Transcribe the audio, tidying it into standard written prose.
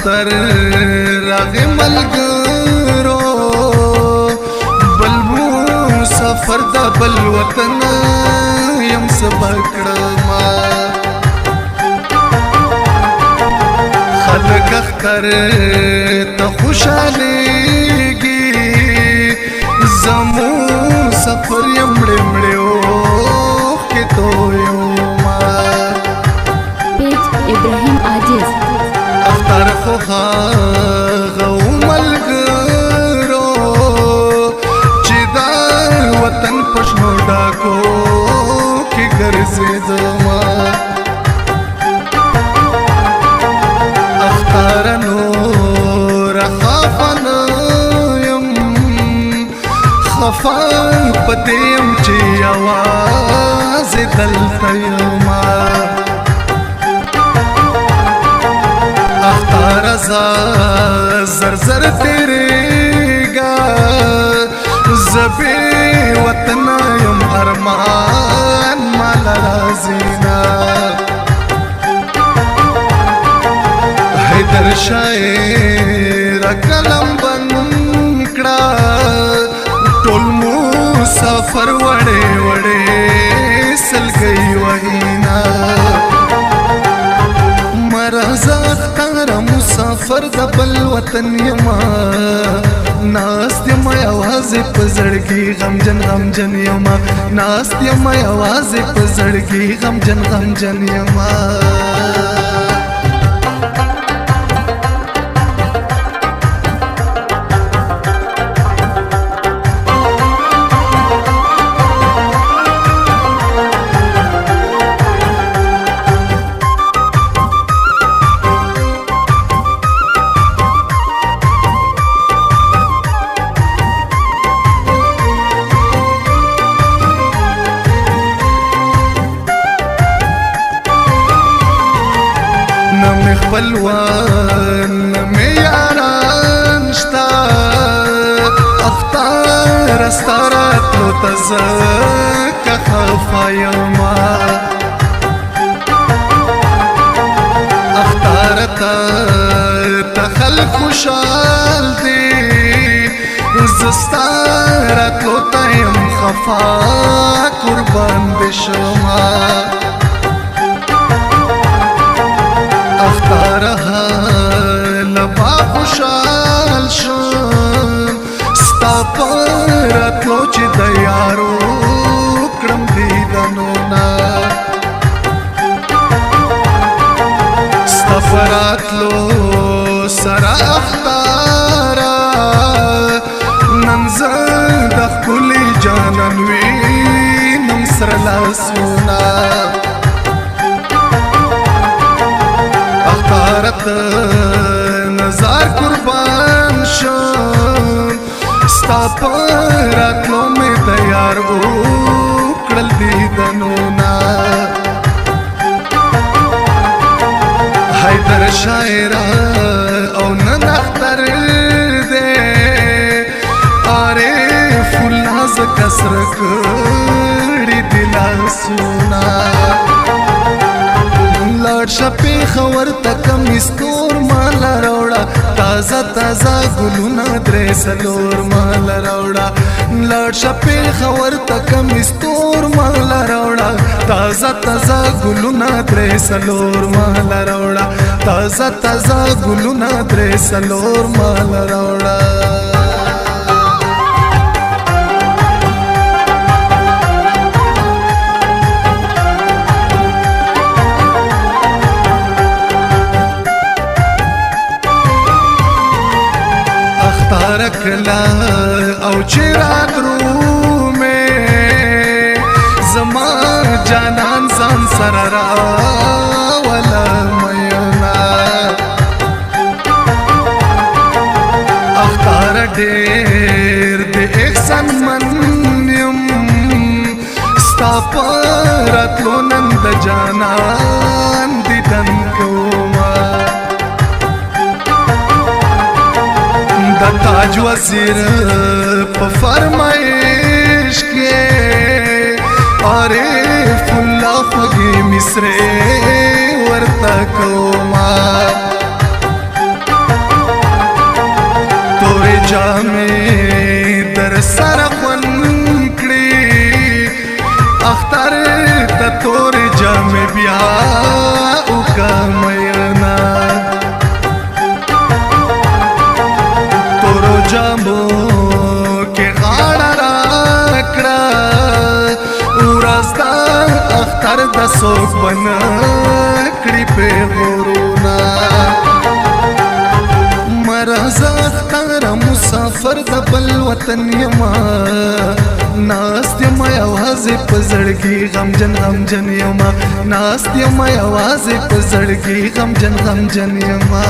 اختر راغی ملګرو بل مسافر د بل وطن یم سبا کړما خلک اختر ته خوشالېږي زمو سفر یم مړې مړې اوښکې تویوما پیج ابراهیم عاجز اختر خو هغه ملګرو چې دا وطن په شنو ډاکو کې ګرځېدما اختر نور خفا نه یم خفا پدې یم چې یوازې دلته یما اختر زر زر تیریگا زبی وطن یم ارمان مال رازینا حیدر شاعر کلم بنکڑا ټول مسافر وڑے وڑے سلگئی وحینا مرزا اختر مسافر د بل وطن یما ناست یم یوازې په زړګي غمجن غمجن یما ناست یم یوازې په زړګي غمجن غمجن یما خپلوان مې یاران شتا اختر استراتلو ته زکه خفا یما اختر ته خلک خوشحال دي زستا راتلو ته یم خفا قربان دې شما اختارها لبا خوشحال شم ستا پراتلو چې د یارو کړم دیدنونا ستا پراتلو سره اختارا نن زه د ښکلي جانان وینم سره لاسونه اختارت نظر قربان شم ستا پراتلو می تیار وکړل دیدنونا حیدر شاعر او نن اختر دې عارف الله ز کسر کړي دلاسونا لاړ شپې خور تکم استور مال راوړه تازه تازه ګلونه درې سلور مال راوړه لاړ شپې خور تکم استور مال راوړه تازه تازه ګلونه درې سلور مال راوړه تازه تازه ګلونه درې سلور مال راوړه کلا او چرا درو میں زما جانان ځان سره را ولا مینا اختر ډېر د احسان منیم ستا پراتلو نن د جانان دیدن کوما تاج وزیر په فرمایش کې عارف الله خوږې مصرې ورته کوما کا مینا تورو جامو کې غاړه راکړه ورځ اختر د څوک بنا کړي په غرونا مرزا اختر مسافر د بل وطن یما ناست یما یوازې په زړګي غمجن یما ناست یما یوازې په زړګي غمجن یما